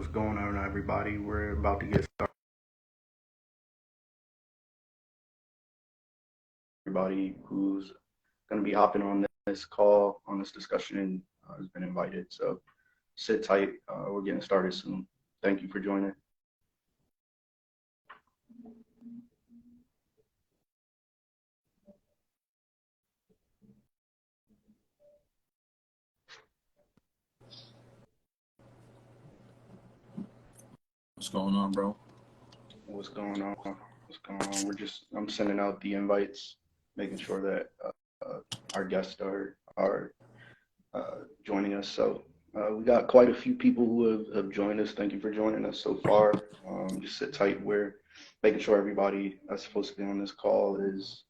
What's going on, everybody? We're about to get started. Everybody who's going to be hopping on this call, on this discussion, has been invited. So sit tight. We're getting started soon. Thank you for joining. What's going on, bro? What's going on? What's going on? I'm sending out the invites, making sure that our guests are joining us. So we got quite a few people who have joined us. Thank you for joining us so far. Just sit tight. We're making sure everybody that's supposed to be on this call is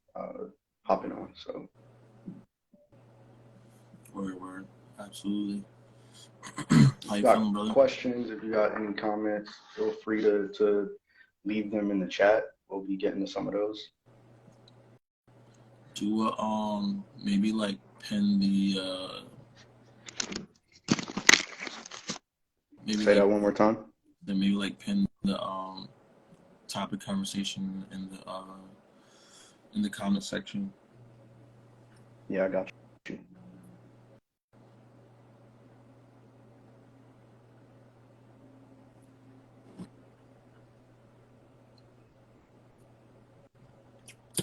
hopping on. So Word. Absolutely. How you got feeling, brother? questions, if you got any comments, feel free to leave them in the chat. We'll be getting to some of those. Do maybe like pin the maybe Say like, that one more time. Then maybe like pin the topic conversation in the comment section. Yeah, I got you.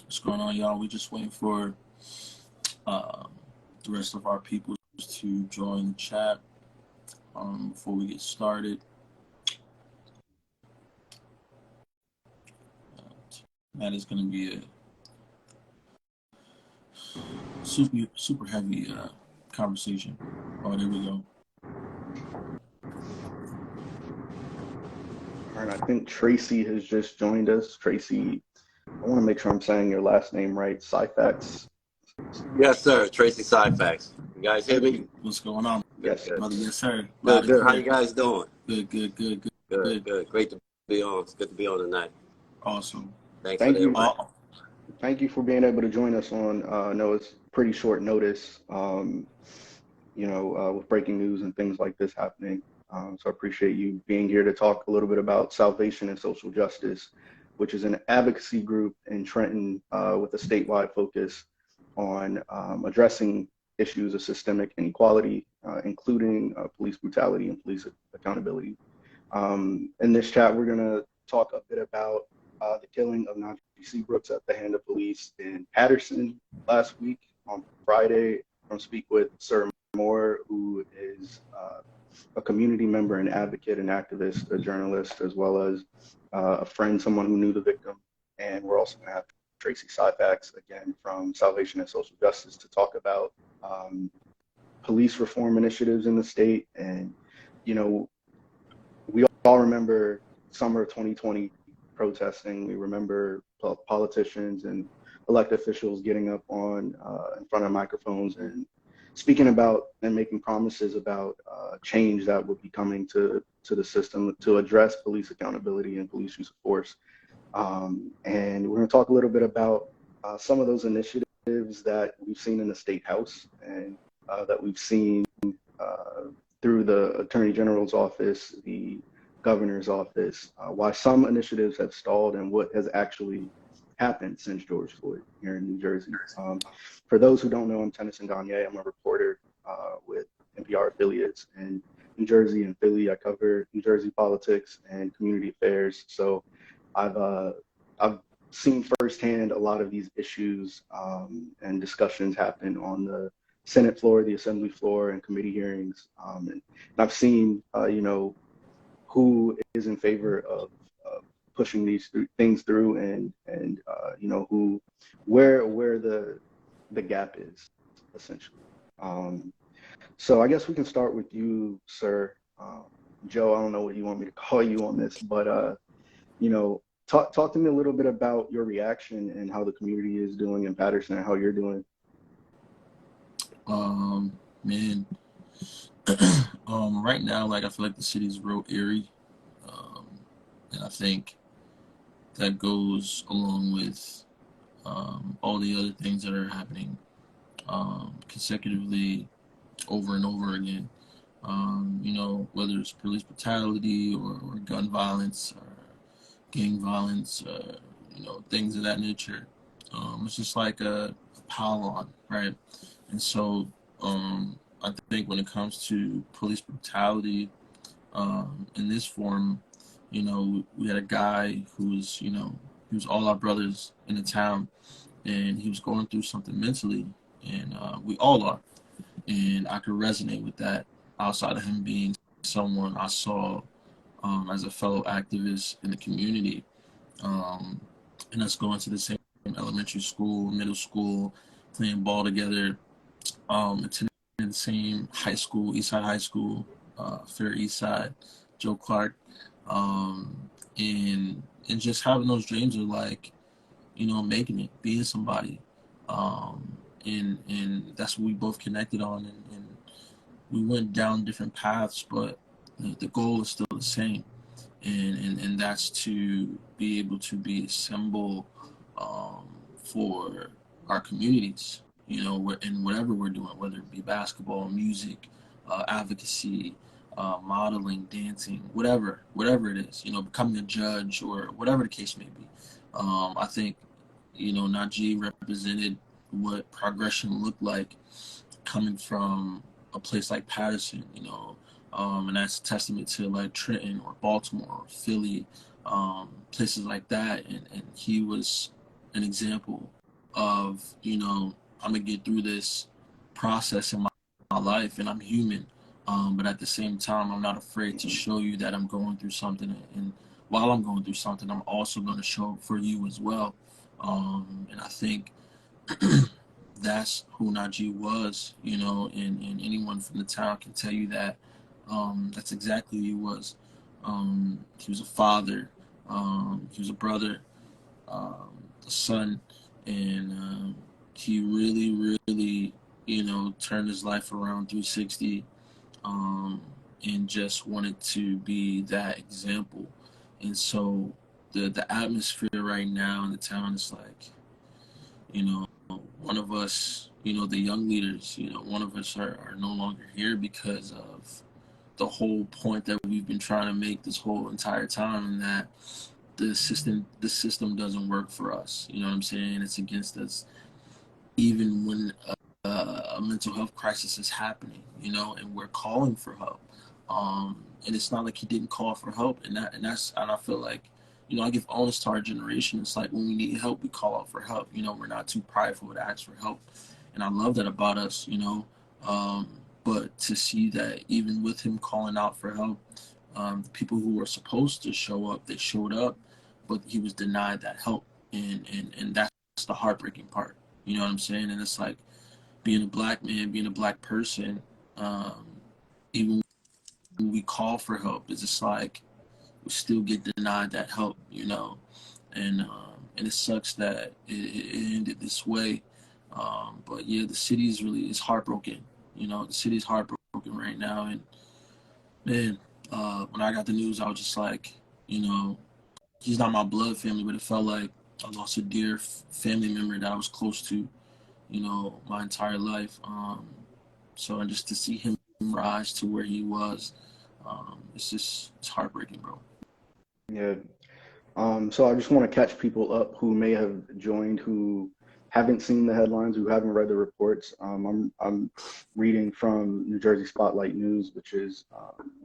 What's going on, y'all? We just waiting for the rest of our people to join the chat before we get started. That is going to be a super heavy conversation. Oh, there we go. All right, I think Tracey has just joined us. Tracey, I want to make sure I'm saying your last name right. Syphax. Yes, sir. Tracey Syphax. You guys hear me? What's going on? Yes, sir. Brother, yes, sir. Good. How you guys doing? Good. Good. Great to be on. It's good to be on tonight. Awesome. Thank you. Thank you for being able to join us on. I know it's pretty short notice. With breaking news and things like this happening. So I appreciate you being here to talk a little bit about Salvation and Social Justice, which is an advocacy group in Trenton with a statewide focus on addressing issues of systemic inequality, including police brutality and police accountability. In this chat, we're going to talk a bit about the killing of Najee Seabrooks at the hand of police in Paterson last week. On Friday, I'm going to speak with Sir Moore, who is a community member, an advocate, an activist, a journalist, as well as a friend, someone who knew the victim. And we're also going to have Tracey Syphax, again, from Salvation and Social Justice, to talk about police reform initiatives in the state. And, we all remember summer of 2020 protesting. We remember politicians and elected officials getting up on in front of microphones and speaking about and making promises about change that would be coming to the system to address police accountability and police use of force. And we're going to talk a little bit about some of those initiatives that we've seen in the State House and that we've seen through the Attorney General's office, the Governor's office, why some initiatives have stalled and what has actually happened since George Floyd here in New Jersey. For those who don't know, I'm Tennyson Donyea. I'm a reporter with NPR affiliates in New Jersey and Philly. I cover New Jersey politics and community affairs. So I've seen firsthand a lot of these issues and discussions happen on the Senate floor, the Assembly floor, and committee hearings. And I've seen, who is in favor of pushing these things through, and where the gap is, essentially. So I guess we can start with you, sir. Joe, I don't know what you want me to call you on this, but talk to me a little bit about your reaction and how the community is doing in Paterson and how you're doing. Man, right now, I feel like the city's real eerie, and I think that goes along with all the other things that are happening consecutively over and over again. You know, whether it's police brutality or gun violence or gang violence, you know, things of that nature. It's just like a pile on, right? And so I think when it comes to police brutality in this form, you know, we had a guy who was, you know, he was all our brothers in the town, and he was going through something mentally, and we all are. And I could resonate with that outside of him being someone I saw as a fellow activist in the community. Um, and us going to the same elementary school, middle school, playing ball together, attending the same high school, Eastside High School, Fair Eastside, Joe Clark, um, and just having those dreams of like, you know, making it, being somebody, and that's what we both connected on, and we went down different paths, but the goal is still the same, and that's to be able to be a symbol for our communities, you know, in whatever we're doing, whether it be basketball, music, advocacy, modeling, dancing, whatever it is, you know, becoming a judge or whatever the case may be. I think, you know, Najee represented what progression looked like coming from a place like Paterson, you know, and that's a testament to like Trenton or Baltimore or Philly, places like that. And he was an example of, you know, I'm gonna get through this process in my life, and I'm human. But at the same time, I'm not afraid to show you that I'm going through something. And while I'm going through something, I'm also going to show for you as well. And I think that's who Najee was, you know, and anyone from the town can tell you that that's exactly who he was. He was a father, he was a brother, a son, and he really, you know, turned his life around 360, um, and just wanted to be that example. And so the atmosphere right now in the town is like, you know, one of us, you know, the young leaders, you know, one of us are no longer here because of the whole point that we've been trying to make this whole entire time, and that the system doesn't work for us. You know what I'm saying? It's against us, even when a mental health crisis is happening, you know, and we're calling for help. And it's not like he didn't call for help, and I feel like, you know, I give onus to our generation. It's like when we need help, we call out for help. You know, we're not too prideful to ask for help, and I love that about us. You know, um, but to see that even with him calling out for help, the people who were supposed to show up, they showed up, but he was denied that help, and that's the heartbreaking part. You know what I'm saying? And it's like being a black man, being a black person, um, even when we call for help, it's just like we still get denied that help, you know. And it sucks that it ended this way. But yeah, the city is heartbroken. You know, the city's heartbroken right now. And man, when I got the news, I was just like, you know, he's not my blood family, but it felt like I lost a dear family member that I was close to, you know, my entire life. So and just to see him rise to where he was, it's heartbreaking, bro. Yeah. So I just want to catch people up who may have joined who haven't seen the headlines, who haven't read the reports. I'm reading from New Jersey Spotlight News, which is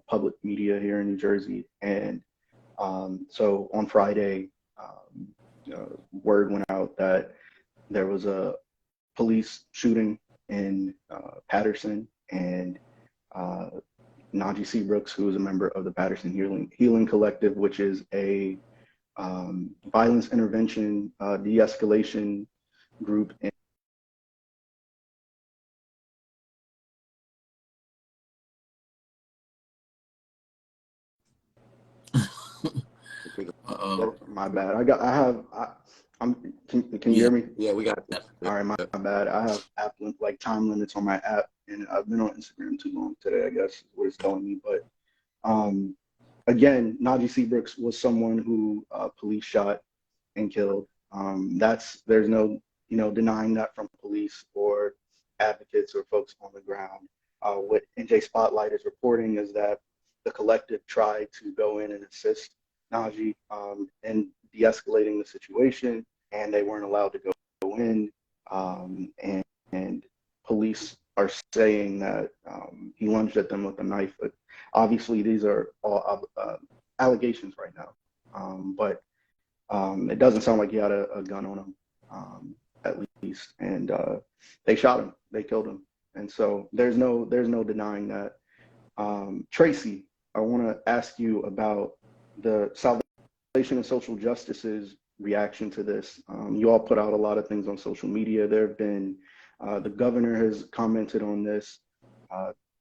public media here in New Jersey. And so on Friday, word went out that there was a police shooting in Paterson, and Najee Seabrooks, who is a member of the Paterson Healing Collective, which is a violence intervention, de-escalation group. Uh-oh. My bad. Can you Yeah, hear me? yeah, we got this. All right, my bad. I have app like time limits on my app, and I've been on Instagram too long today, I guess is what it's telling me. But um, again, Najee Seabrooks was someone who police shot and killed. There's no denying that from police or advocates or folks on the ground. what NJ Spotlight is reporting is that the collective tried to go in and assist Najee in de-escalating the situation, and they weren't allowed to go in. And police are saying that he lunged at them with a knife. But obviously, these are all allegations right now. But it doesn't sound like he had a gun on him, at least. And they shot him. They killed him. And so there's no denying that. Tracey, I want to ask you about the Salvation and Social Justice's reaction to this. You all put out a lot of things on social media. There have been, the governor has commented on this.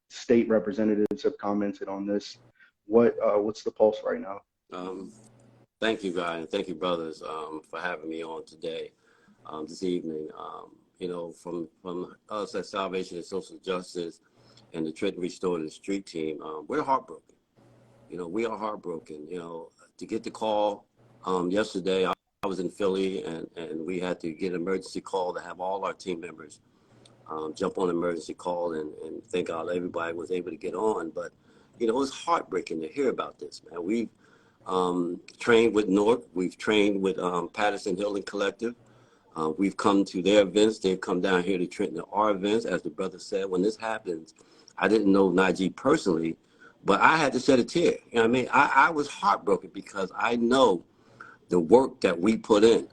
State representatives have commented on this. What's the pulse right now? Thank you, guys, and thank you, brothers, for having me on today, this evening. You know, from us at Salvation and Social Justice and the Trenton Restored and Street team, we're heartbroken. You know, we are heartbroken. You know, to get the call yesterday, I was in Philly, and we had to get an emergency call to have all our team members jump on an emergency call, and thank God everybody was able to get on. But, you know, it was heartbreaking to hear about this, man. We've trained with North, we've trained with Paterson Healing Collective. We've come to their events. They've come down here to Trenton to our events. As the brother said, when this happens, I didn't know Najee personally, but I had to shed a tear. You know what I mean? I was heartbroken because I know the work that we put in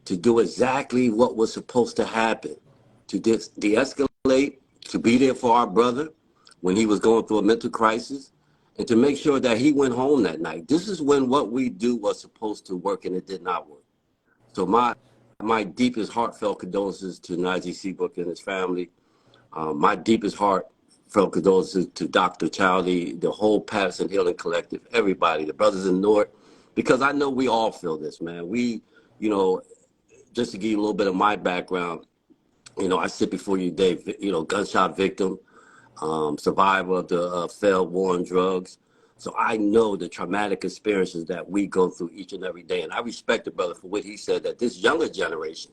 to do exactly what was supposed to happen, to de-escalate, to be there for our brother when he was going through a mental crisis, and to make sure that he went home that night. This is when what we do was supposed to work, and it did not work. So my deepest heartfelt condolences to Najee Seabrooks and his family. My deepest heartfelt condolences to Dr. Chowdy, the whole Paterson Healing Collective, everybody, the brothers in North, because I know we all feel this, man. We, you know, just to give you a little bit of my background, you know, I sit before you today, you know, gunshot victim, survivor of the failed war on drugs. So I know the traumatic experiences that we go through each and every day. And I respect the brother for what he said, that this younger generation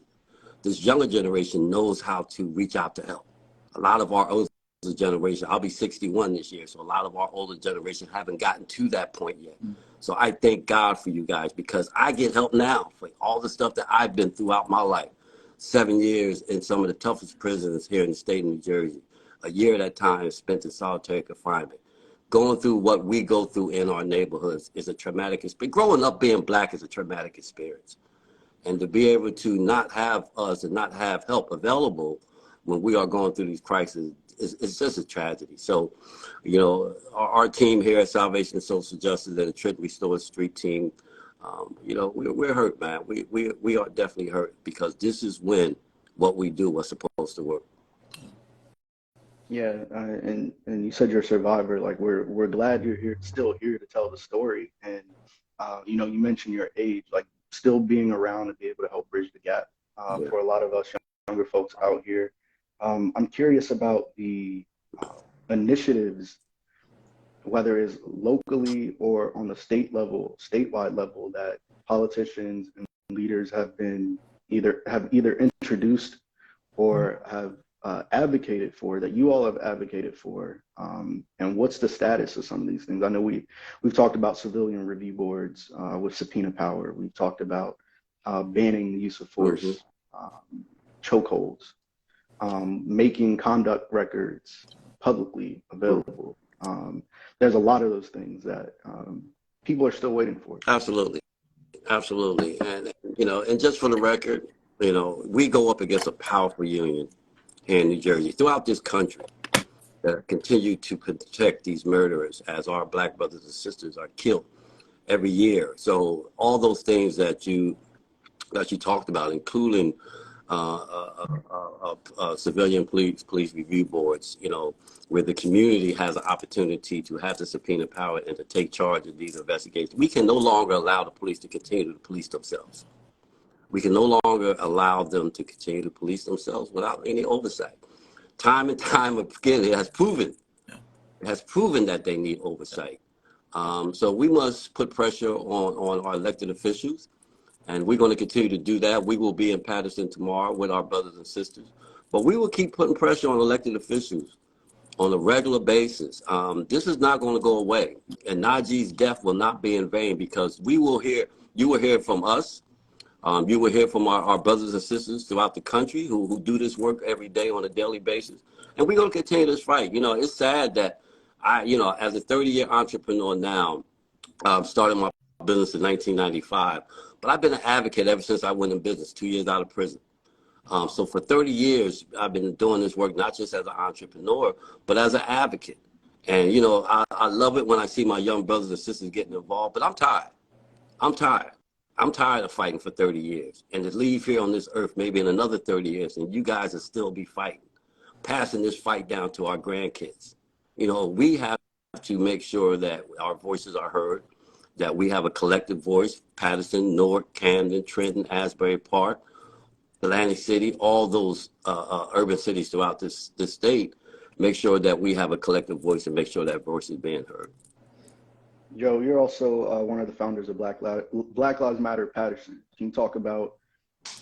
knows how to reach out to help. A lot of our older generation, I'll be 61 this year, so a lot of our older generation haven't gotten to that point yet. So I thank God for you guys, because I get help now for all the stuff that I've been throughout my life. 7 years in some of the toughest prisons here in the state of New Jersey. A year at that time spent in solitary confinement. Going through what we go through in our neighborhoods is a traumatic experience. Growing up being Black is a traumatic experience. And to be able to not have us and not have help available when we are going through these crises, it's just a tragedy. So, you know, our team here at Salvation and Social Justice and the Trenton Restored Street team, you know, we're hurt, man. We are definitely hurt, because this is when what we do was supposed to work. Yeah, and you said you're a survivor. Like, we're glad you're here, still here to tell the story. And you know, you mentioned your age, like still being around to be able to help bridge the gap for a lot of us younger folks out here. I'm curious about the initiatives, whether it's locally or on the statewide level, that politicians and leaders have either introduced or have advocated for, that you all have advocated for, and what's the status of some of these things? I know we've talked about civilian review boards with subpoena power. We've talked about banning the use of force, chokeholds, making conduct records publicly available. There's a lot of those things that people are still waiting for. Absolutely. Absolutely. And, you know, and just for the record, you know, we go up against a powerful union here in New Jersey, throughout this country, that continue to protect these murderers as our Black brothers and sisters are killed every year. So all those things that you talked about, including civilian police review boards, you know, where the community has an opportunity to have the subpoena power and to take charge of these investigations. We can no longer allow the police to continue to police themselves. We can no longer allow them to continue to police themselves without any oversight. Time and time again, it has proven that they need oversight. So we must put pressure on our elected officials, and we're going to continue to do that. We will be in Paterson tomorrow with our brothers and sisters, but we will keep putting pressure on elected officials on a regular basis. This is not going to go away, and Najee's death will not be in vain, because you will hear from us. You will hear from our brothers and sisters throughout the country who do this work every day on a daily basis. And we're going to continue this fight. You know, it's sad that as a 30-year entrepreneur now, started my business in 1995, but I've been an advocate ever since I went in business, 2 years out of prison. So for 30 years, I've been doing this work, not just as an entrepreneur, but as an advocate. And, I love it when I see my young brothers and sisters getting involved, but I'm tired. I'm tired of fighting for 30 years. And to leave here on this earth maybe in another 30 years, and you guys will still be fighting, passing this fight down to our grandkids. We have to make sure that our voices are heard, that we have a collective voice. Paterson, Newark, Camden, Trenton, Asbury Park, Atlantic City, all those urban cities throughout this state, make sure that we have a collective voice and make sure that voice is being heard. Joe, you're also one of the founders of Black Lives Matter Paterson. Can you talk about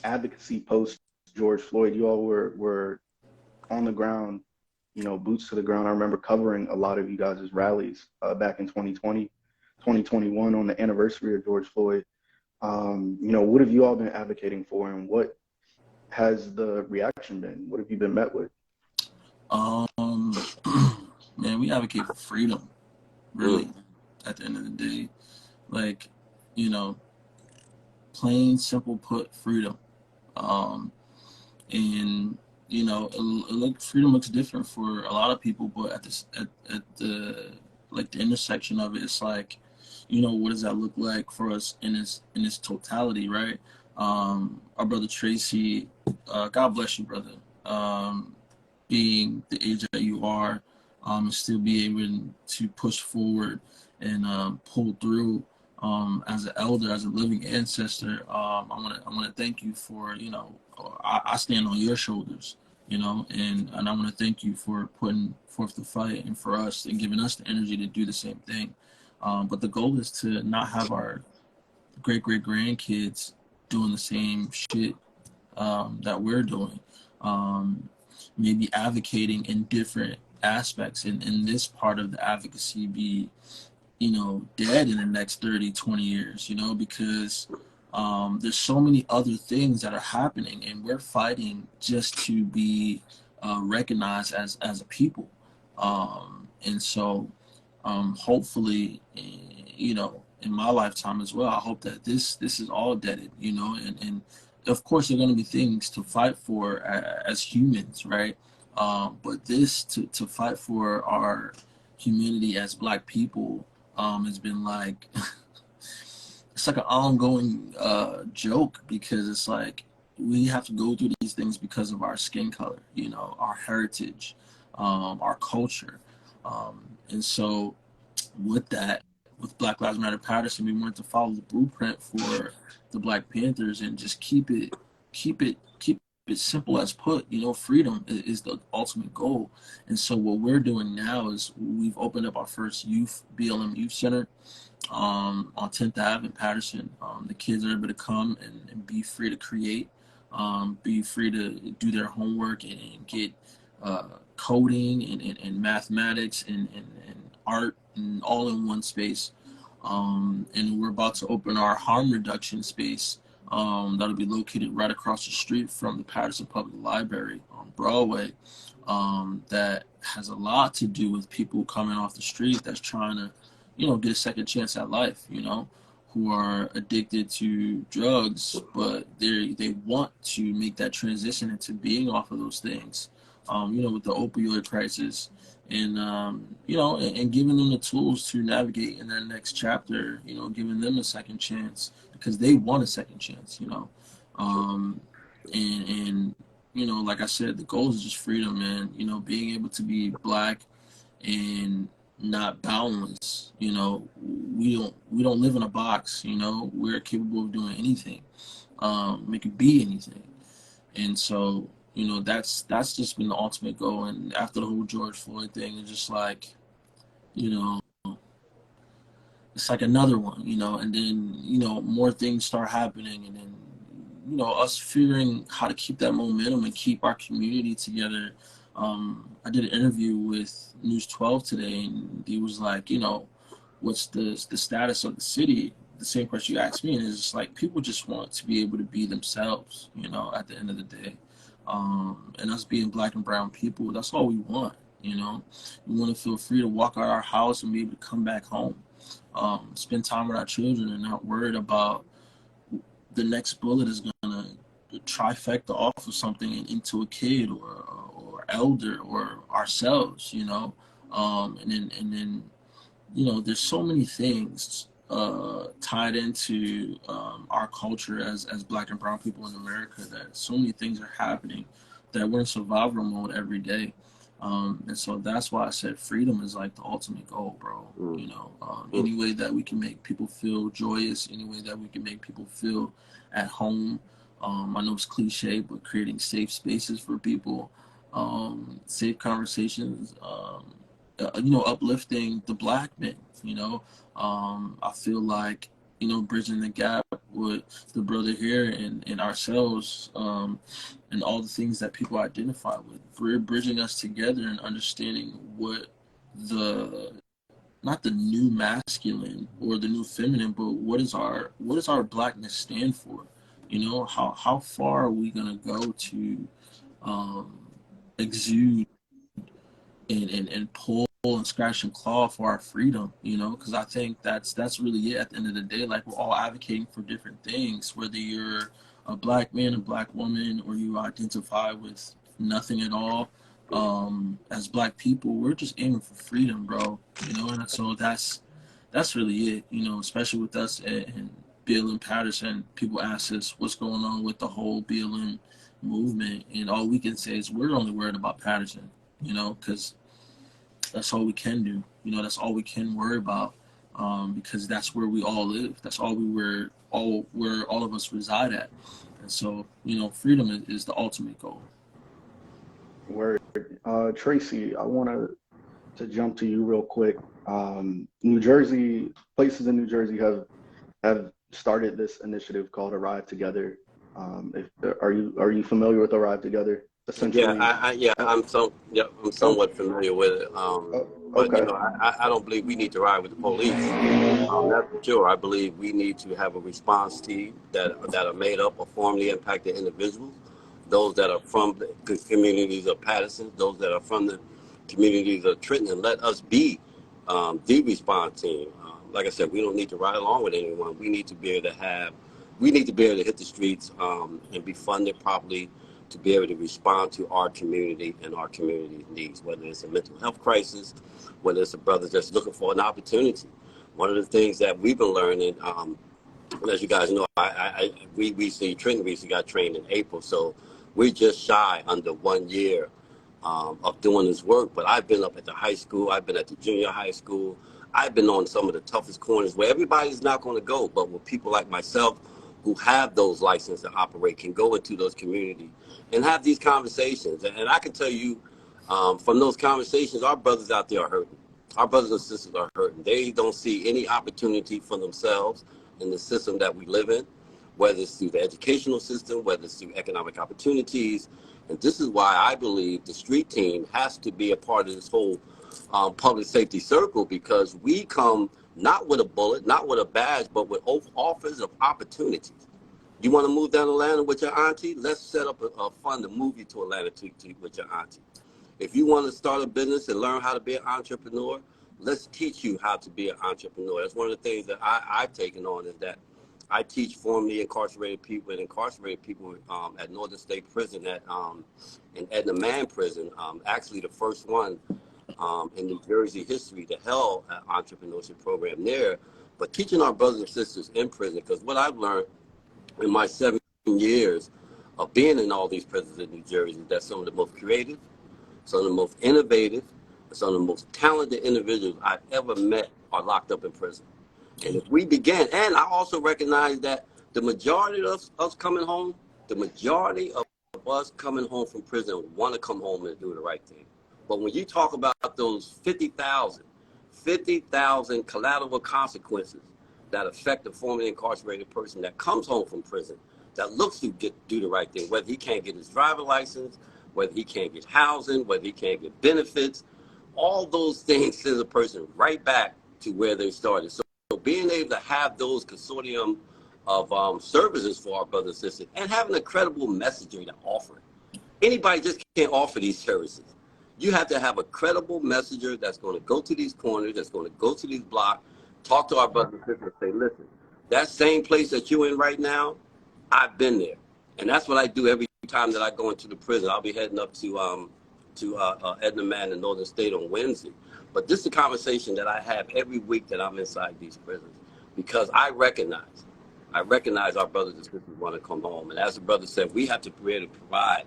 advocacy post George Floyd? You all were on the ground, boots to the ground. I remember covering a lot of you guys' rallies back in 2020, 2021 on the anniversary of George Floyd. What have you all been advocating for, and what has the reaction been? What have you been met with? Man, we advocate for freedom, really, at the end of the day. Like, plain, simple put, freedom. And, freedom looks different for a lot of people, but at the intersection of it, it's like, what does that look like for us in its totality, right? Our brother Tracey, God bless you, brother, being the age that you are, and still be able to push forward and pull through as an elder, as a living ancestor. I want to thank you for, I stand on your shoulders, and I want to thank you for putting forth the fight, and for us and giving us the energy to do the same thing. But the goal is to not have our great-great-grandkids doing the same shit that we're doing. Maybe advocating in different aspects, and this part of the advocacy be, dead in the next 30, 20 years, because there's so many other things that are happening, and we're fighting just to be recognized as a people. And so hopefully, in my lifetime as well, I hope that this is all deaded, and of course there are going to be things to fight for as humans, right? But this to fight for our humanity as Black people has been like it's like an ongoing joke, because it's like we have to go through these things because of our skin color, our heritage, our culture, and so with Black Lives Matter Paterson, we wanted to follow the blueprint for the Black Panthers and just keep it simple as put. Freedom is the ultimate goal. And so what we're doing now is we've opened up our first BLM Youth Center on 10th Ave in Paterson. The kids are able to come and be free to create, be free to do their homework and get coding and mathematics and art, and all in one space. And we're about to open our harm reduction space that'll be located right across the street from the Paterson Public Library on Broadway. That has a lot to do with people coming off the street that's trying to, get a second chance at life, who are addicted to drugs, but they want to make that transition into being off of those things, with the opioid crisis. And and giving them the tools to navigate in their next chapter, giving them a second chance because they want a second chance, and like I said, the goal is just freedom, man. Being able to be Black and not boundless. We don't live in a box. We're capable of doing anything. We can be anything, and so. That's just been the ultimate goal. And after the whole George Floyd thing, it's just like, it's like another one, and then, more things start happening, and then, us figuring how to keep that momentum and keep our community together I did an interview with News 12 today, and he was like, you know, what's the status of the city? The same question you asked me, and it's just like people just want to be able to be themselves, you know, at the end of the day. And us being black and brown people, that's all we want, you know. We want to feel free to walk out our house and be able to come back home, spend time with our children and not worried about the next bullet is gonna trifecta off of something and into a kid or elder or ourselves, you know. And then you know, there's so many things tied into our culture as black and brown people in America, that so many things are happening that we're in survival mode every day. And so that's why I said freedom is like the ultimate goal, bro. You know, any way that we can make people feel joyous, any way that we can make people feel at home. I know it's cliche, but creating safe spaces for people, safe conversations, you know, uplifting the black men, you know. I feel like, you know, bridging the gap with the brother here and ourselves, and all the things that people identify with. We're bridging us together and understanding what the, not the new masculine or the new feminine, but what does our blackness stand for? You know, how far are we gonna go to exude and pull and scratch and claw for our freedom, you know, because I think that's really it at the end of the day. Like, we're all advocating for different things, whether you're a black man, a black woman, or you identify with nothing at all. As black people, we're just aiming for freedom, bro, you know. And so that's really it, you know, especially with us and BLM Paterson. People ask us what's going on with the whole BLM movement, and all we can say is we're only worried about Paterson, you know, because that's all we can do. You know, that's all we can worry about, because that's where we all live. That's all where all of us reside at. And so, you know, freedom is the ultimate goal. Word. Tracey, I want to jump to you real quick. New Jersey, places in New Jersey have started this initiative called Arrive Together. Are you familiar with Arrive Together? Essentially, I'm somewhat familiar with it. But okay. you know, I don't believe we need to ride with the police. That's for sure. I believe we need to have a response team that are made up of formerly impacted individuals, those that are from the communities of Paterson, those that are from the communities of Trenton, and let us be the response team. Like I said, we don't need to ride along with anyone. We need to be able to hit the streets and be funded properly to be able to respond to our community and our community's needs, whether it's a mental health crisis, whether it's a brother just looking for an opportunity. One of the things that we've been learning, as you guys know, we recently got trained in April, so we're just shy under 1 year of doing this work. But I've been up at the high school, I've been at the junior high school, I've been on some of the toughest corners where everybody's not going to go, but with people like myself who have those licenses to operate can go into those communities and have these conversations. And I can tell you from those conversations, our brothers out there are hurting. Our brothers and sisters are hurting. They don't see any opportunity for themselves in the system that we live in, whether it's through the educational system, whether it's through economic opportunities. And this is why I believe the street team has to be a part of this whole public safety circle, because we come not with a bullet, not with a badge, but with offers of opportunities. You want to move down Atlanta with your auntie? Let's set up a fund to move you to Atlanta with your auntie. If you want to start a business and learn how to be an entrepreneur, let's teach you how to be an entrepreneur. That's one of the things that I've taken on, is that I teach formerly incarcerated people at Northern State Prison in Edna Man Prison, actually the first one in New Jersey history to held an entrepreneurship program there. But teaching our brothers and sisters in prison, because what I've learned in my 7 years of being in all these prisons in New Jersey, that some of the most creative, some of the most innovative, some of the most talented individuals I've ever met are locked up in prison. And if we begin, and I also recognize that the majority of us coming home, the majority of us coming home from prison want to come home and do the right thing. But when you talk about those 50,000 collateral consequences that affect the formerly incarcerated person that comes home from prison, that looks to do the right thing, whether he can't get his driver's license, whether he can't get housing, whether he can't get benefits. All those things send a person right back to where they started. So being able to have those consortium of services for our brothers and sisters and having a credible messenger to offer it. Anybody just can't offer these services. You have to have a credible messenger that's going to go to these corners, that's going to go to these blocks, talk to our brothers and sisters and say, listen, that same place that you're in right now, I've been there. And that's what I do every time that I go into the prison. I'll be heading up to Edna Man in Northern State on Wednesday. But this is a conversation that I have every week that I'm inside these prisons, because I recognize our brothers and sisters want to come home. And as the brother said, we have to be able to provide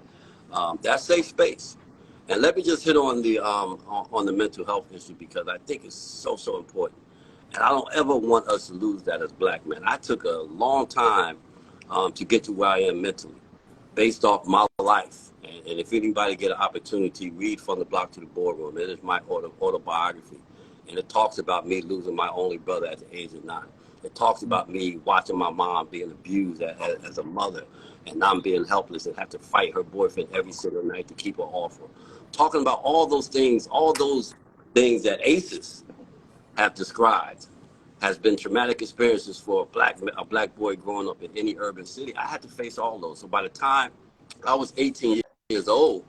that safe space. And let me just hit on the mental health issue, because I think it's so important. And I don't ever want us to lose that as black men. I took a long time to get to where I am mentally, based off my life. And if anybody get an opportunity, read From the Block to the Boardroom. It is my autobiography. And it talks about me losing my only brother at the age of 9. It talks about me watching my mom being abused as a mother, and I'm being helpless and have to fight her boyfriend every single night to keep her off her. Talking about all those things that ACEs have described has been traumatic experiences for a black boy growing up in any urban city. I had to face all those. So by the time I was 18 years old,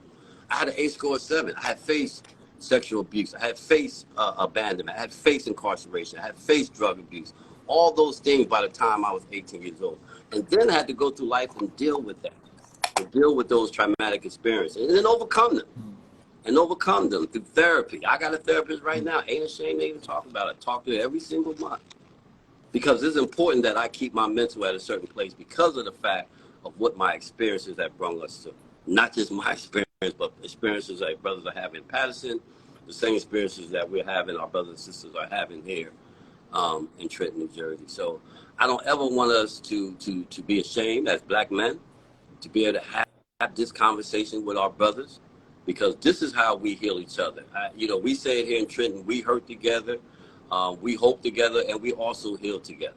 I had an ACE score of 7. I had faced sexual abuse. I had faced abandonment. I had faced incarceration. I had faced drug abuse. All those things by the time I was 18 years old. And then I had to go through life and deal with that, and deal with those traumatic experiences, and then overcome them through therapy. I got a therapist right now. Ain't ashamed to even talk about it. Talk to her every single month, because it's important that I keep my mental at a certain place because of the fact of what my experiences have brought us to. Not just my experience, but experiences that brothers are having in Paterson, the same experiences that we're having, our brothers and sisters are having here in Trenton, New Jersey. So I don't ever want us to be ashamed as black men to be able to have this conversation with our brothers, because this is how we heal each other. We say it here in Trenton, we hurt together, we hope together, and we also heal together.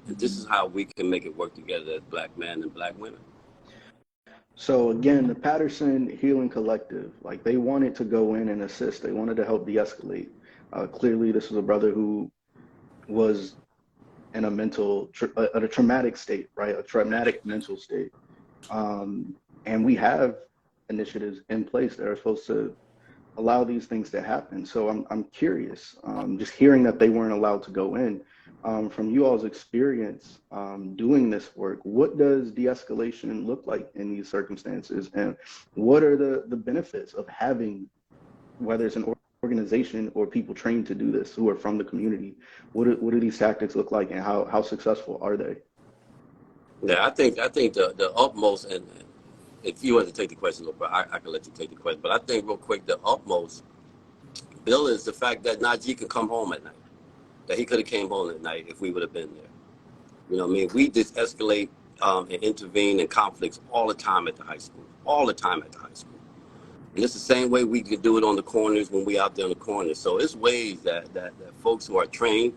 And this is how we can make it work together as black men and black women. So again, the Paterson Healing Collective, like, they wanted to go in and assist. They wanted to help de-escalate. Clearly, this was a brother who was in a traumatic state, right? A traumatic mental state. And we have initiatives in place that are supposed to allow these things to happen. So I'm curious, just hearing that they weren't allowed to go in, from you all's experience doing this work, what does de-escalation look like in these circumstances? And what are the benefits of having, whether it's an organization or people trained to do this who are from the community? What do these tactics look like, and how successful are they? Yeah, I think the utmost, and if you want to take the question, but I can let you take the question. But I think real quick, the utmost, Bill, is the fact that Najee can come home at night. That he could have came home at night if we would have been there. You know what I mean? We just escalate and intervene in conflicts all the time at the high school. And it's the same way we could do it on the corners when we out there on the corners. So it's ways that folks who are trained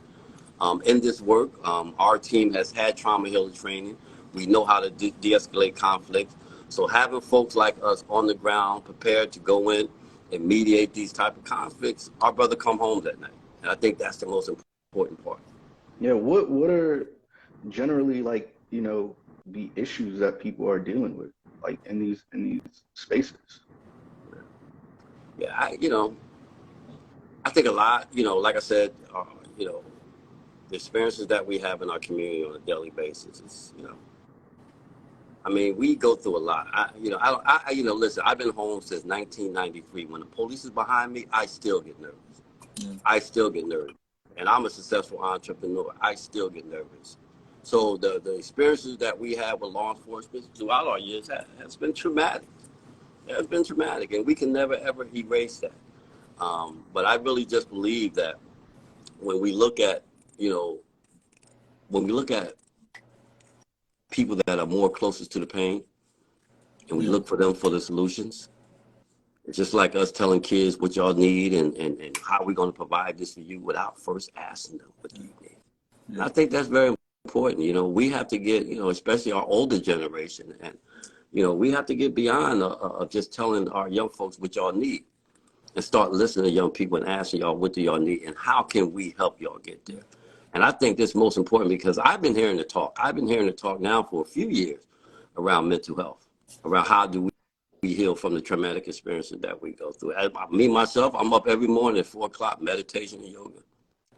in this work, our team has had trauma healing training. We know how to de-escalate conflicts. So having folks like us on the ground prepared to go in and mediate these type of conflicts, our brother come home that night. And I think that's the most important part. Yeah, what are generally, like, the issues that people are dealing with, like, in these spaces? Yeah, I think a lot, like I said, the experiences that we have in our community on a daily basis is, we go through a lot. Listen, I've been home since 1993. When the police is behind me, I still get nervous. And I'm a successful entrepreneur. I still get nervous. So the experiences that we have with law enforcement throughout our years has been traumatic. It has been traumatic, and we can never, ever erase that. But I really just believe that when we look at, people that are more closest to the pain, and we look for them for the solutions, it's just like us telling kids what y'all need and how we're going to provide this for you without first asking them what you need. And I think that's very important. We have to get, especially our older generation, and You know, we have to get beyond just telling our young folks what y'all need and start listening to young people and asking y'all what do y'all need and how can we help y'all get there. And I think that's most important because I've been hearing the talk. I've been hearing the talk now for a few years around mental health, around how do we heal from the traumatic experiences that we go through. Me, myself, I'm up every morning at 4 o'clock, meditation and yoga.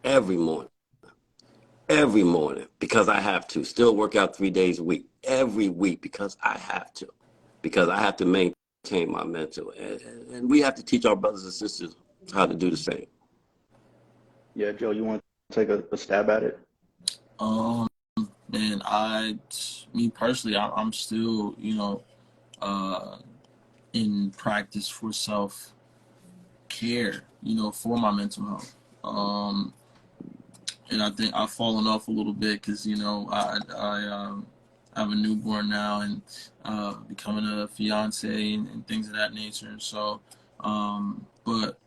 Every morning, because I have to. Still work out 3 days a week, every week, because I have to maintain my mental. And we have to teach our brothers and sisters how to do the same. Yeah, Joe, you want to take a stab at it? Man, me personally, I'm still, in practice for self-care, for my mental health. And I think I've fallen off a little bit because, I have a newborn now and becoming a fiance and things of that nature. And so, but,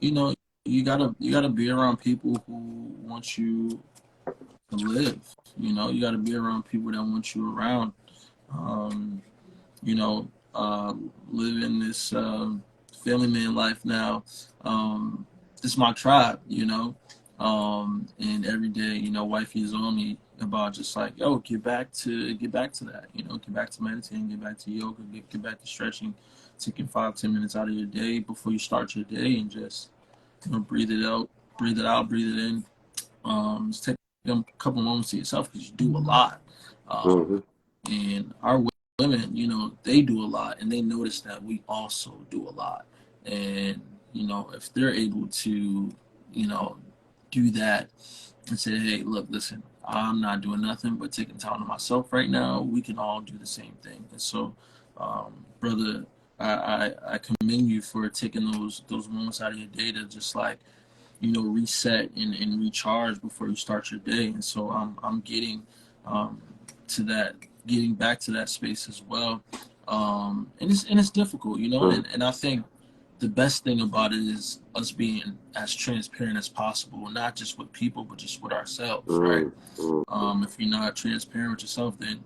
you gotta be around people who want you to live. You gotta be around people that want you around. You know, living this family man life now. This is my tribe, and every day, wifey is on me about just like, yo, get back to that, get back to meditating, get back to yoga, get back to stretching, taking 5-10 minutes out of your day before you start your day and just, breathe it out, breathe it in. Just take a couple moments to yourself because you do a lot. And our women, they do a lot and they notice that we also do a lot. And, if they're able to, do that and say, hey, look, listen, I'm not doing nothing but taking time to myself right now. We can all do the same thing. And so, brother, I commend you for taking those moments out of your day to just like, reset and recharge before you start your day. And so I'm getting getting back to that space as well. And it's difficult, and I think the best thing about it is us being as transparent as possible, not just with people, but just with ourselves, right? If you're not transparent with yourself, then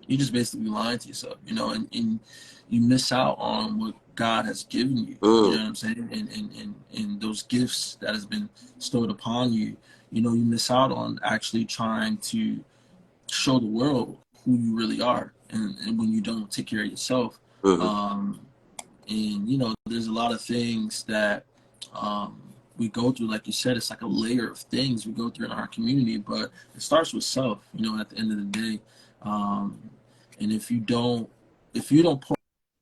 you're just basically lying to yourself, and you miss out on what God has given you, you know what I'm saying? And those gifts that has been bestowed upon you, you miss out on actually trying to show the world who you really are. And when you don't take care of yourself, and there's a lot of things that we go through, like you said, it's like a layer of things we go through in our community, but it starts with self, at the end of the day. And if you don't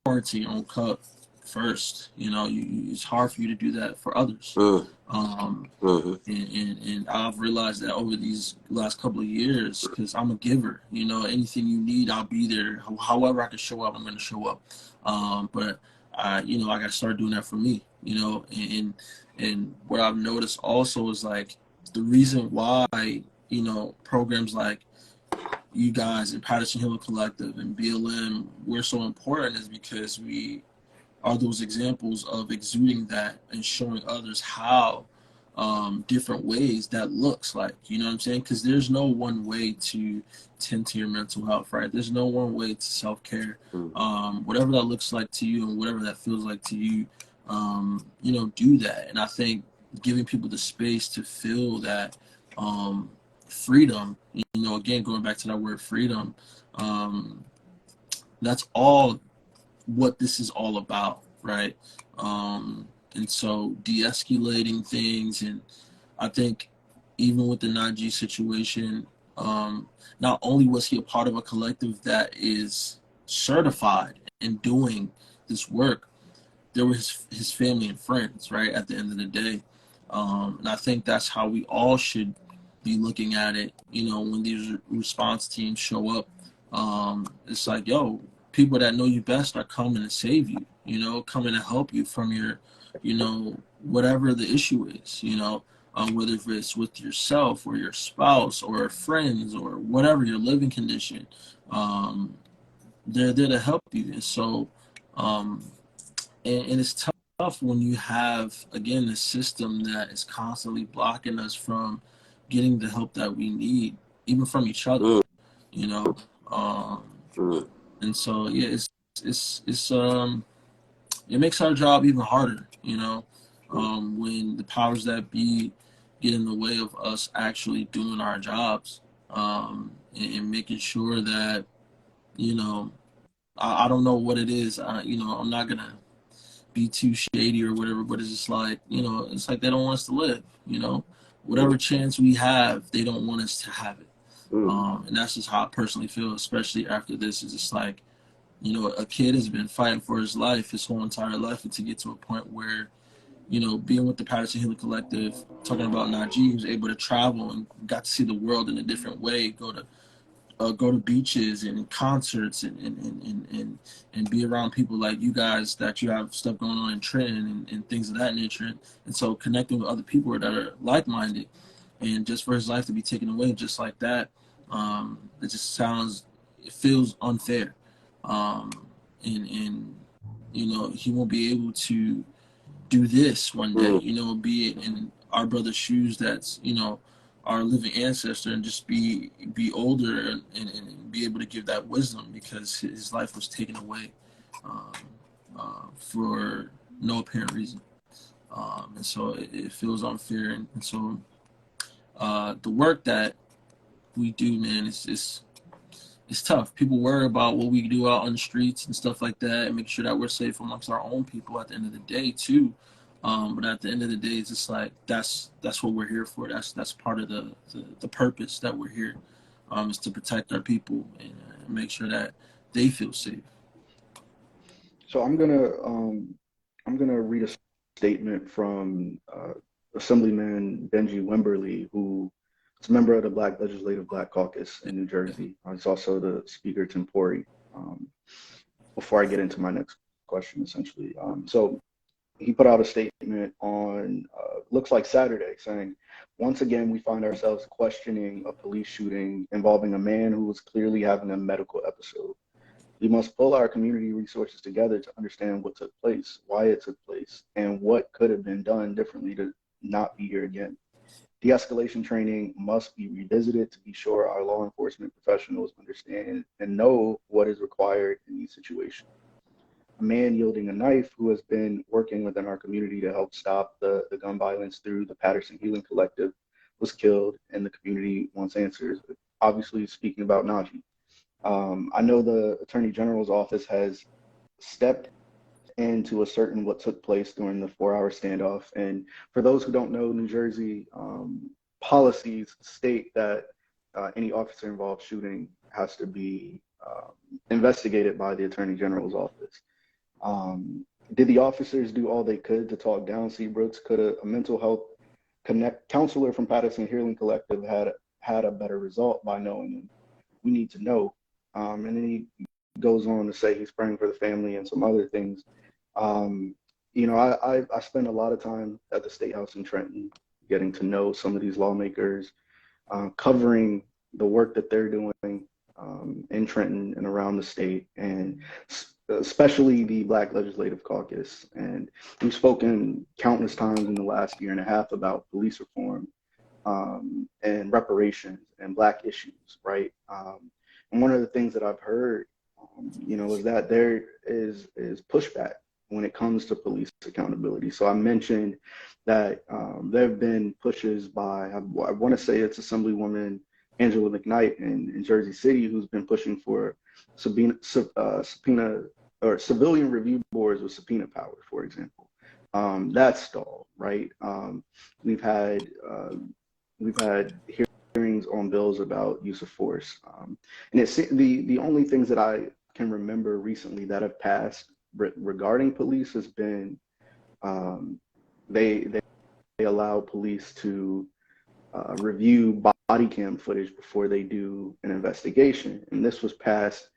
pour into your own cup first, it's hard for you to do that for others. And I've realized that over these last couple of years, because I'm a giver, anything you need, I'll be there. However I can show up, I'm going to show up. But I got to start doing that for me, and what I've noticed also is like the reason why, programs like you guys and Paterson Healing Collective and BLM, we're so important is because we are those examples of exuding that and showing others how different ways that looks like, you know what I'm saying? Because there's no one way to tend to your mental health, right? There's no one way to self-care. Whatever that looks like to you and whatever that feels like to you, do that. And I think giving people the space to feel that freedom, again, going back to that word freedom, that's all what this is all about, right? And so de-escalating things, and I think even with the Najee situation, not only was he a part of a collective that is certified in doing this work, there were his family and friends, right, at the end of the day. And I think that's how we all should be looking at it, when these response teams show up. It's like, yo, people that know you best are coming to save you, coming to help you from your, whatever the issue is, whether it's with yourself or your spouse or friends or whatever your living condition, they're there to help you. And so, and it's tough when you have, again, a system that is constantly blocking us from getting the help that we need, even from each other, and and so yeah, it's it makes our job even harder, when the powers that be get in the way of us actually doing our jobs, and making sure that, I don't know what it is. I'm not gonna be too shady or whatever, but it's just like, it's like they don't want us to live, whatever chance we have, they don't want us to have it. And that's just how I personally feel, especially after this. It's just like, a kid has been fighting for his life, his whole entire life, and to get to a point where, being with the Paterson Healing Collective, talking about Najee, who's able to travel and got to see the world in a different way, go to beaches and concerts and be around people like you guys, that you have stuff going on in Trenton and things of that nature. And so connecting with other people that are like-minded, and just for his life to be taken away just like that, it feels unfair. And he won't be able to do this one day, be it in our brother's shoes, that's, our living ancestor, and just be older and be able to give that wisdom, because his life was taken away um, for no apparent reason. And so it feels unfair. And so the work that we do, man, it's tough. People worry about what we do out on the streets and stuff like that, and make sure that we're safe amongst our own people at the end of the day too. But at the end of the day, it's just like that's what we're here for. That's part of the purpose that we're here, is to protect our people and make sure that they feel safe. So I'm gonna read a statement from Assemblyman Benji Wimberly, who is a member of the Black Caucus in New Jersey. He's also the Speaker Tempori. Before I get into my next question, essentially, so he put out a statement on looks like Saturday, saying, "Once again, we find ourselves questioning a police shooting involving a man who was clearly having a medical episode. We must pull our community resources together to understand what took place, why it took place, and what could have been done differently to not be here again. De-escalation training must be revisited to be sure our law enforcement professionals understand and know what is required in these situations. A man yielding a knife who has been working within our community to help stop the gun violence through the Paterson Healing Collective was killed, and the community wants answers." Obviously, speaking about Najee. I know the Attorney General's office has stepped into ascertain what took place during the 4-hour standoff. And for those who don't know, New Jersey policies state that any officer involved shooting has to be investigated by the Attorney General's office. Did the officers do all they could to talk down Seabrooks? Could a mental health counselor from Paterson Healing Collective had a better result by knowing him? We need to know. And then he goes on to say he's praying for the family and some other things. I spend a lot of time at the State House in Trenton, getting to know some of these lawmakers, covering the work that they're doing in Trenton and around the state, and especially the Black Legislative Caucus. And we've spoken countless times in the last year and a half about police reform and reparations and Black issues, right? And one of the things that I've heard, is that there is pushback when it comes to police accountability. So I mentioned that there have been pushes by, I want to say it's Assemblywoman Angela McKnight in Jersey City, who's been pushing for subpoena or civilian review boards with subpoena power, for example. That's stalled, right? We've had hearings on bills about use of force, and it's the only things that I can remember recently that have passed regarding police has been they allow police to review body cam footage before they do an investigation, and this was passed,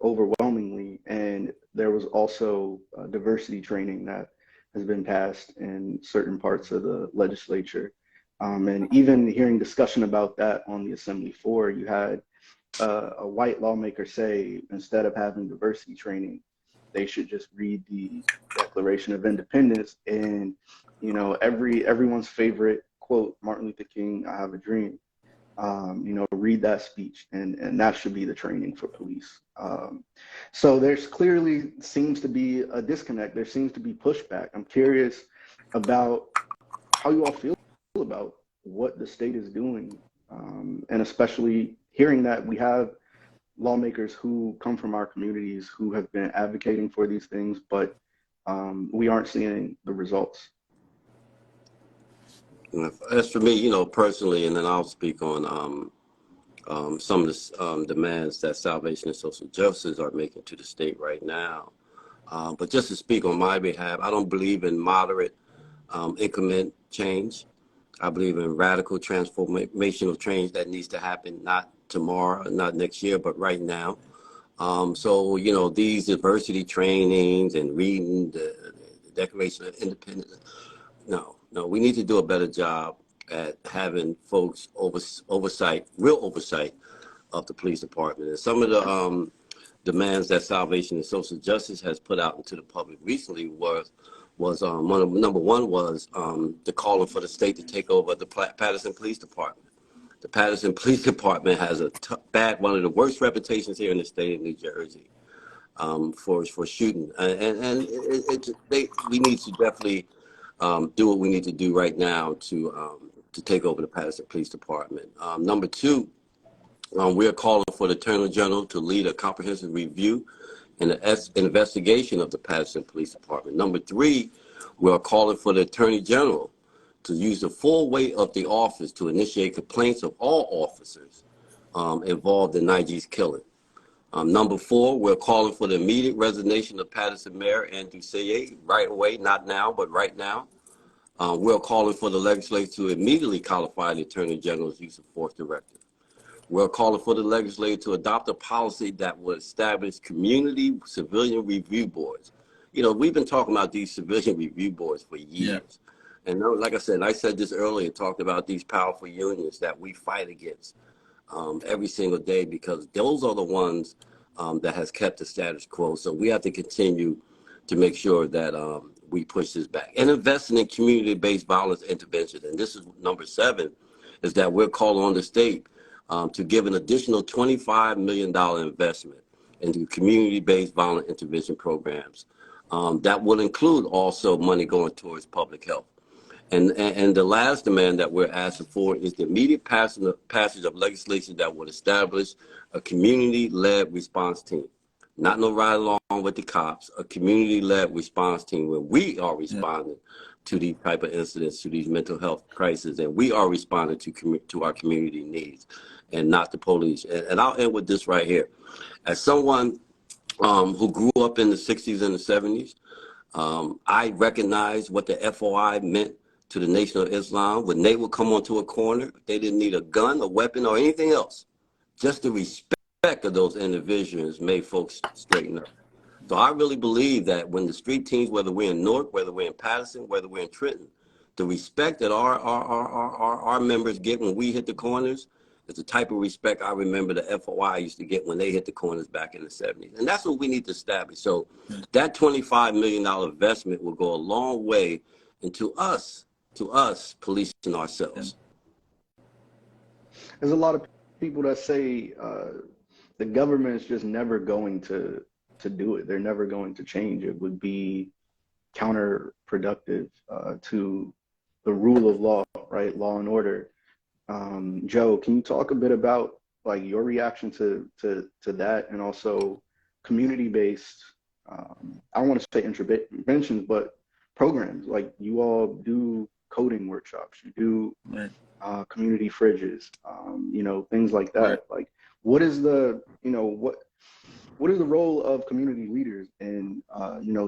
overwhelmingly. And there was also diversity training that has been passed in certain parts of the legislature. And even hearing discussion about that on the Assembly floor, you had a white lawmaker say, instead of having diversity training, they should just read the Declaration of Independence. And everyone's favorite quote, Martin Luther King, "I have a dream." read that speech, and that should be the training for police. So there's clearly seems to be a disconnect. There seems to be pushback. I'm curious about how you all feel about what the state is doing, and especially hearing that we have lawmakers who come from our communities who have been advocating for these things, but we aren't seeing the results. As for me, personally, and then I'll speak on some of the demands that Salvation and Social Justice are making to the state right now. But just to speak on my behalf, I don't believe in moderate increment change. I believe in radical transformational change that needs to happen, not tomorrow, not next year, but right now. So, these diversity trainings and reading the Declaration of Independence, no, we need to do a better job at having folks real oversight of the police department. And some of the demands that Salvation and Social Justice has put out into the public recently was number one was the calling for the state to take over the Paterson Police Department. The Paterson Police Department has one of the worst reputations here in the state of New Jersey for shooting, and we need to definitely do what we need to do right now to take over the Paterson Police Department. Number two, we are calling for the Attorney General to lead a comprehensive review and an investigation of the Paterson Police Department. Number three, we are calling for the Attorney General to use the full weight of the office to initiate complaints of all officers involved in Najee's killing. Number four, we're calling for the immediate resignation of Paterson Mayor Andrew Seabrooks right away, not now, but right now. We're calling for the legislature to immediately codify the Attorney General's use of force directive. We're calling for the legislature to adopt a policy that would establish community civilian review boards. We've been talking about these civilian review boards for years. Yeah. And like I said this earlier, talked about these powerful unions that we fight against every single day, because those are the ones that has kept the status quo. So we have to continue to make sure that we push this back and investing in community-based violence intervention. And this is number 7, is that we're calling on the state to give an additional $25 million investment into community-based violence intervention programs. That will include also money going towards public health. And the last demand that we're asking for is the immediate passage of legislation that would establish a community-led response team. Not no ride along with the cops, a community-led response team where we are responding to these type of incidents, to these mental health crises, and we are responding to our community needs and not the police. And I'll end with this right here. As someone who grew up in the 60s and the 70s, I recognize what the FOI meant to the Nation of Islam. When they would come onto a corner, they didn't need a gun, a weapon, or anything else. Just the respect of those individuals made folks straighten up. So I really believe that when the street teams, whether we're in Newark, whether we're in Paterson, whether we're in Trenton, the respect that our members get when we hit the corners is the type of respect I remember the FOI used to get when they hit the corners back in the 70s. And that's what we need to establish. So that $25 million investment will go a long way into us policing ourselves. There's a lot of people that say the government is just never going to do it. They're never going to change. It would be counterproductive to the rule of law, right? Law and order. Joe, can you talk a bit about like your reaction to that, and also community-based, I don't want to say interventions, but programs? Like you all do coding workshops, you do community fridges, things like that. Right. Like what is the what is the role of community leaders? And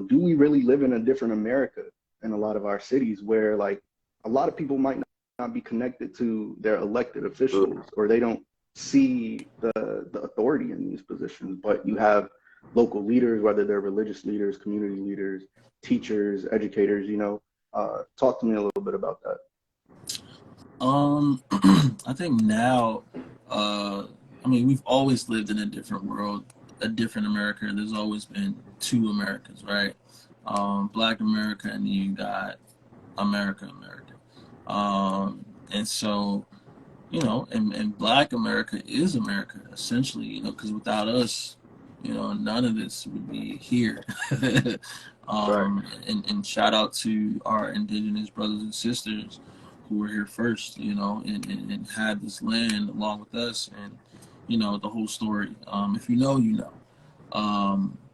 do we really live in a different America in a lot of our cities where like a lot of people might not be connected to their elected officials, or they don't see the authority in these positions, but you have local leaders, whether they're religious leaders, community leaders, teachers, educators, talk to me a little bit about that. I think now, we've always lived in a different world, a different America. There's always been two Americas, right? Black America, and you got America. And so, and Black America is America, essentially, because without us, none of this would be here. Right. And shout out to our indigenous brothers and sisters who were here first, and had this land along with us, and, the whole story. If you know, you know.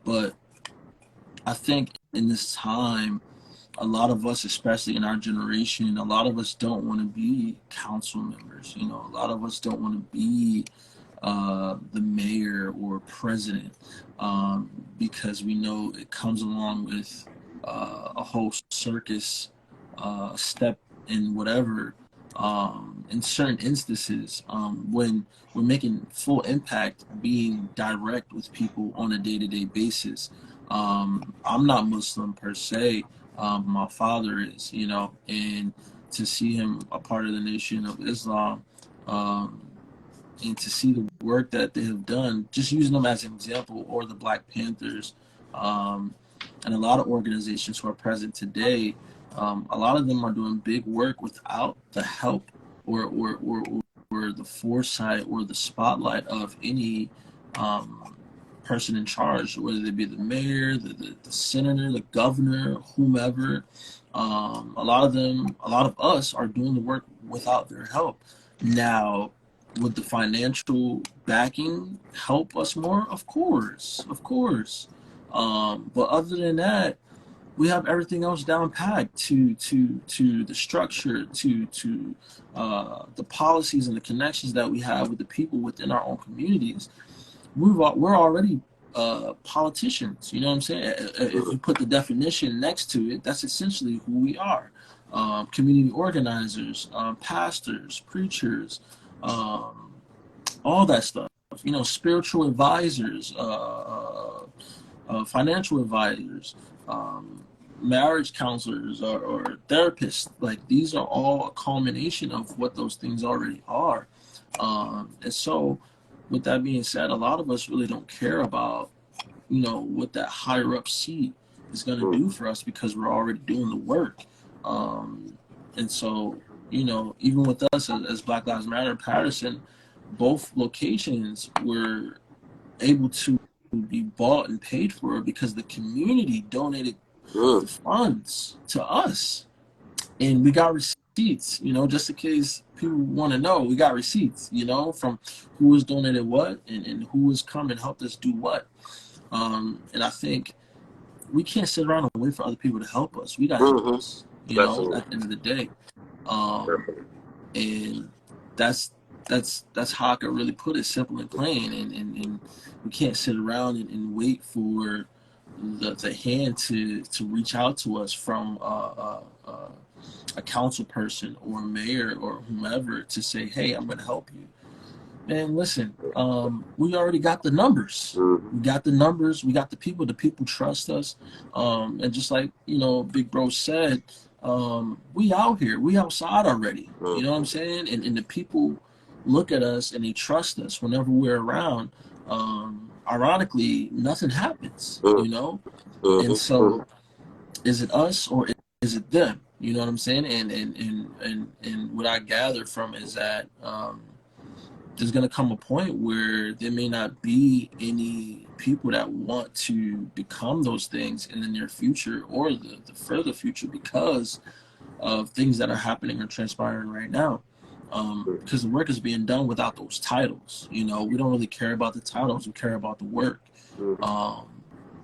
But I think in this time, a lot of us, especially in our generation, a lot of us don't want to be council members. A lot of us don't want to be the mayor or president, because we know it comes along with a whole circus step in whatever. In certain instances, when we're making full impact, being direct with people on a day-to-day basis. I'm not Muslim per se. My father is, and to see him a part of the Nation of Islam, and to see the work that they have done, just using them as an example, or the Black Panthers, and a lot of organizations who are present today, a lot of them are doing big work without the help or the foresight or the spotlight of any person in charge, whether they be the mayor, the senator, the governor, whomever. A lot of us are doing the work without their help. Now, would the financial backing help us more? Of course. But other than that, we have everything else down packed to the structure, to the policies and the connections that we have with the people within our own communities. We're already politicians. You know what I'm saying? If you put the definition next to it, that's essentially who we are. Community organizers, pastors, preachers, all that stuff. Spiritual advisors, financial advisors, marriage counselors, or therapists. Like, these are all a culmination of what those things already are. And so, with that being said, a lot of us really don't care about, what that higher up seat is going to do for us, because we're already doing the work. And so, even with us as Black Lives Matter Paterson, both locations were able to be bought and paid for because the community donated the funds to us, and we got receipts. Just in case people want to know, we got receipts. From who was donated what, and who was come and helped us do what. And I think we can't sit around and wait for other people to help us. We got to help us. At the end of the day, and that's how I could really put it, simple and plain. And we can't sit around and wait for the hand to reach out to us from a council person or a mayor or whomever to say, hey, I'm going to help you. Man, listen, we already got the numbers. We got the numbers. We got the people. The people trust us. And just like, Big Bro said, we out here. We outside already. You know what I'm saying? And the people look at us and they trust us whenever we're around. Ironically, nothing happens, And so, is it us or is it them? You know what I'm saying? And what I gather from is that there's going to come a point where there may not be any people that want to become those things in the near future or the further future, because of things that are happening or transpiring right now. Because the work is being done without those titles. We don't really care about the titles. We care about the work.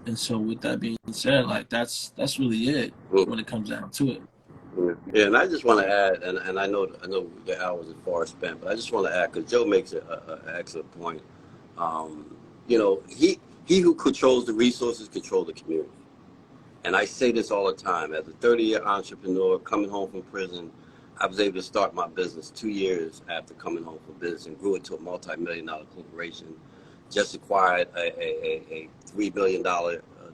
And so, with that being said, like, that's really it when it comes down to it. Yeah, and I just want to add, and I know the hours are far spent, but I just want to add, because Joe makes an excellent point. He who controls the resources controls the community. And I say this all the time. As a 30-year entrepreneur coming home from prison, I was able to start my business 2 years after coming home from business and grew it to a multi-million-dollar corporation. Just acquired a $3 billion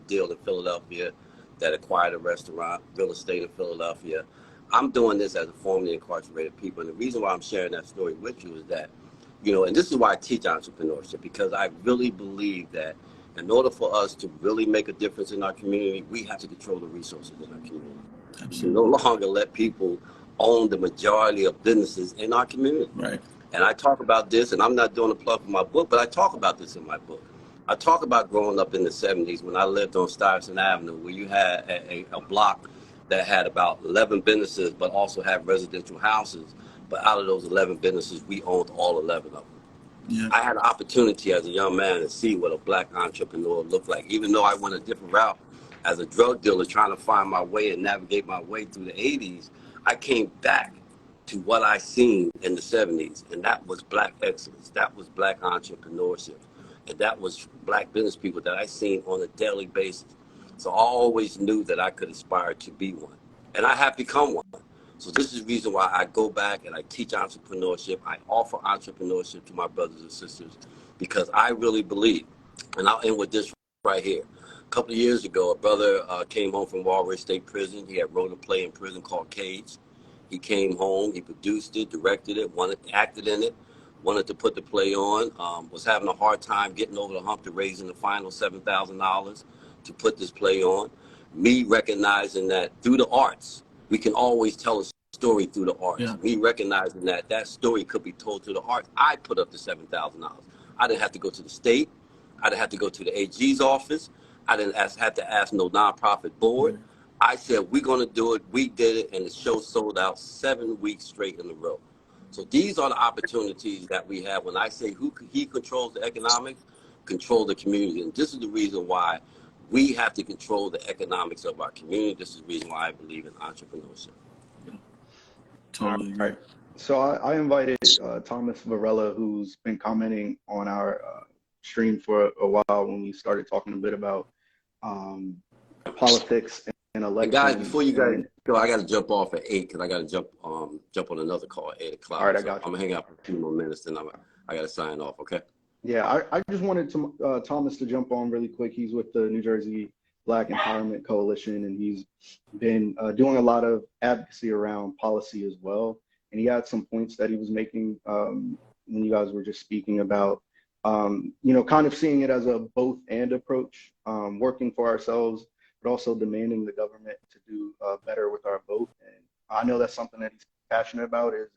deal in Philadelphia that acquired a restaurant, real estate in Philadelphia. I'm doing this as a formerly incarcerated people. And the reason why I'm sharing that story with you is that, and this is why I teach entrepreneurship, because I really believe that in order for us to really make a difference in our community, we have to control the resources in our community. Absolutely. No longer let people own the majority of businesses in our community. Right. And I talk about this, and I'm not doing a plug for my book, but I talk about this in my book. I talk about growing up in the 70s when I lived on Stuyvesant Avenue, where you had a block that had about 11 businesses, but also had residential houses. But out of those 11 businesses, we owned all 11 of them. Yeah. I had an opportunity as a young man to see what a black entrepreneur looked like, even though I went a different route as a drug dealer trying to find my way and navigate my way through the 80s. I came back to what I seen in the 70s, and that was black excellence. That was black entrepreneurship. And that was black business people that I seen on a daily basis. So I always knew that I could aspire to be one. And I have become one. So this is the reason why I go back and I teach entrepreneurship. I offer entrepreneurship to my brothers and sisters because I really believe, and I'll end with this right here. A couple of years ago, a brother came home from Walworth State Prison. He had wrote a play in prison called Cage. He came home, he produced it, directed it, acted in it, wanted to put the play on, was having a hard time getting over the hump to raising the final $7,000 to put this play on. Me recognizing that through the arts, we can always tell a story through the arts. Yeah. Me recognizing that that story could be told through the arts. I put up the $7,000. I didn't have to go to the state. I didn't have to go to the AG's office. I didn't have to ask no nonprofit board. Mm-hmm. I said, we're going to do it. We did it, and the show sold out 7 weeks straight in a row. So these are the opportunities that we have. When I say he controls the economics, control the community. And this is the reason why we have to control the economics of our community. This is the reason why I believe in entrepreneurship. Totally right. So I invited Tomas Varela, who's been commenting on our stream for a while when we started talking a bit about politics and elections. Guys, before you guys go, I got to jump off at 8 because I got to jump on another call at 8 o'clock. All right, I got you. I'm going to hang out for a few more minutes, then I got to sign off, okay? Yeah, I just wanted Tomas to jump on really quick. He's with the New Jersey Black Empowerment Coalition, and he's been doing a lot of advocacy around policy as well. And he had some points that he was making when you guys were just speaking about, kind of seeing it as a both and approach, working for ourselves, but also demanding the government to do better with our vote. And I know that's something that he's passionate about is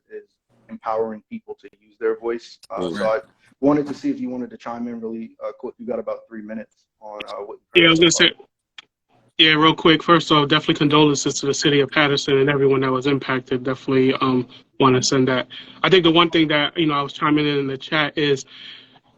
empowering people to use their voice. So I wanted to see if you wanted to chime in really quick. You got about 3 minutes on what. Yeah, I was going to say. Yeah, real quick. First off, definitely condolences to the city of Paterson and everyone that was impacted. Definitely want to send that. I think the one thing that, I was chiming in the chat is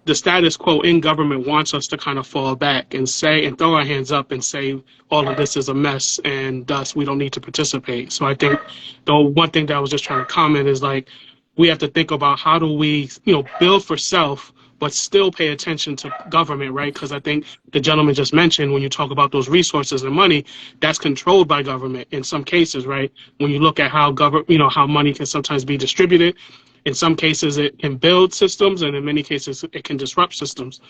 the status quo in government wants us to kind of fall back and say and throw our hands up and say all of this is a mess and thus we don't need to participate. So I think the one thing that I was just trying to comment is like we have to think about how do we, build for self but still pay attention to government, right? Because I think the gentleman just mentioned when you talk about those resources and money, that's controlled by government in some cases, right? When you look at how how money can sometimes be distributed, in some cases it can build systems, and in many cases it can disrupt systems.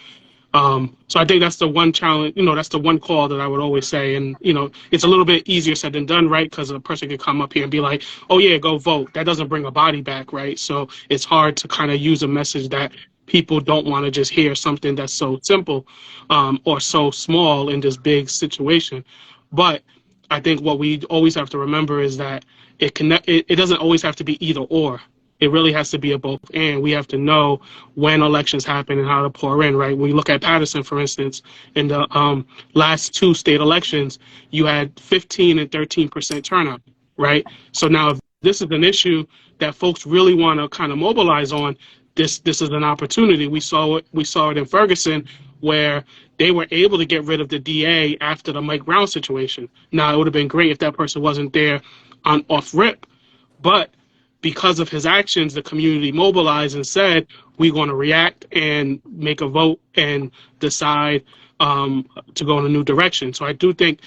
So I think that's the one challenge, that's the one call that I would always say. And, it's a little bit easier said than done, right? Because a person could come up here and be like, oh yeah, go vote. That doesn't bring a body back, right? So it's hard to kind of use a message that people don't want to just hear something that's so simple or so small in this big situation. But I think what we always have to remember is that it doesn't always have to be either or. It really has to be a both and. We have to know when elections happen and how to pour in, right? When you look at Paterson, for instance, in the last 2 state elections, you had 15 and 13% turnout, right? So now if this is an issue that folks really want to kind of mobilize on, this is an opportunity. We saw it in Ferguson where they were able to get rid of the DA after the Mike Brown situation. Now, it would have been great if that person wasn't there off rip, but because of his actions, the community mobilized and said, we're going to react and make a vote and decide to go in a new direction. So I do think,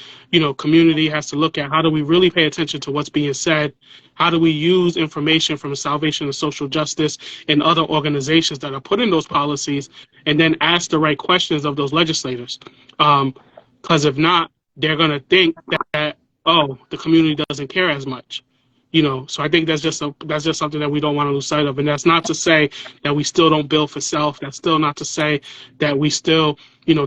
community has to look at how do we really pay attention to what's being said? How do we use information from the Salvation and Social Justice and other organizations that are putting those policies and then ask the right questions of those legislators? Because if not, they're going to think that, the community doesn't care as much. So I think that's just something that we don't want to lose sight of. And that's not to say that we still don't build for self. That's still not to say that we still,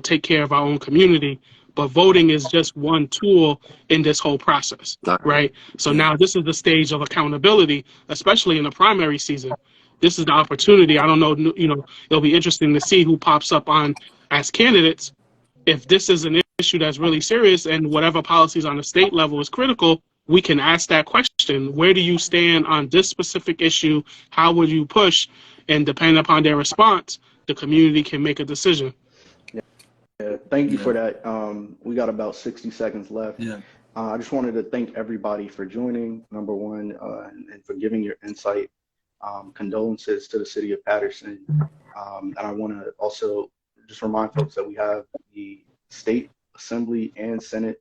take care of our own community. But voting is just one tool in this whole process, right? So now this is the stage of accountability, especially in the primary season. this is the opportunity. I don't know, it'll be interesting to see who pops up on as candidates. If this is an issue that's really serious and whatever policies on the state level is critical, we can ask that question. Where do you stand on this specific issue? How would you push? And depending upon their response, the community can make a decision. Yeah, thank you for that. We got about 60 seconds left. Yeah. I just wanted to thank everybody for joining, number one, and for giving your insight. Condolences to the city of Paterson. And I want to also just remind folks that we have the state assembly and Senate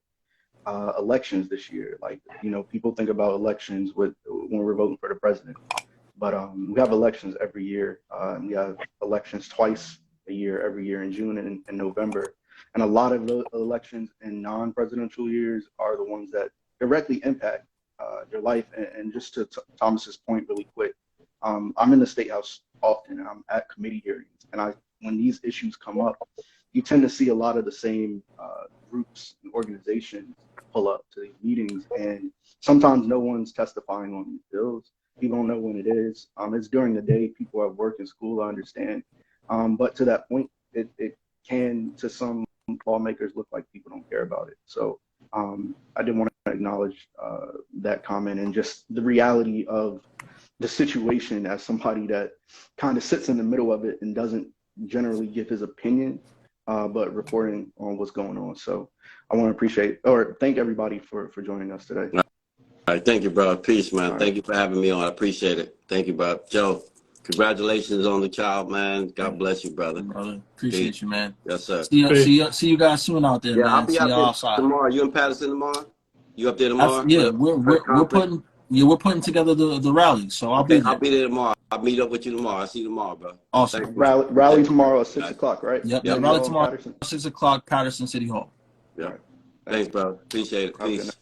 elections this year. Like, people think about elections when we're voting for the president, but we have elections every year. We have elections twice a year, every year in June and November. And a lot of the elections in non-presidential years are the ones that directly impact your life. And just to Thomas's point really quick, I'm in the State House often, and I'm at committee hearings. And when these issues come up, you tend to see a lot of the same groups and organizations pull up to these meetings. And sometimes no one's testifying on these bills. You don't know when it is. It's during the day. People have work and school, I understand. But to that point, it can, to some lawmakers, look like people don't care about it. So I did want to acknowledge that comment and just the reality of the situation as somebody that kind of sits in the middle of it and doesn't generally give his opinion, but reporting on what's going on. So I want to thank everybody for joining us today. All right, thank you, bro. Peace, man. All Thank you for having me on. I appreciate it. Thank you, bro. Joe, congratulations on the child, man. God bless you, brother. Appreciate Peace. you, man. Yes, sir. See you guys soon out there, man. I'll be see out you there outside tomorrow. You in Paterson tomorrow? You up there tomorrow? We're putting together the rally, so I'll be there. I'll be there tomorrow. I'll meet up with you tomorrow. I'll see you tomorrow, bro. Awesome. Thanks, Rally tomorrow at 6 o'clock, right? Yep. Yeah, Rally tomorrow at 6 o'clock, Paterson City Hall. Yeah. Thanks, bro. Appreciate it. Peace.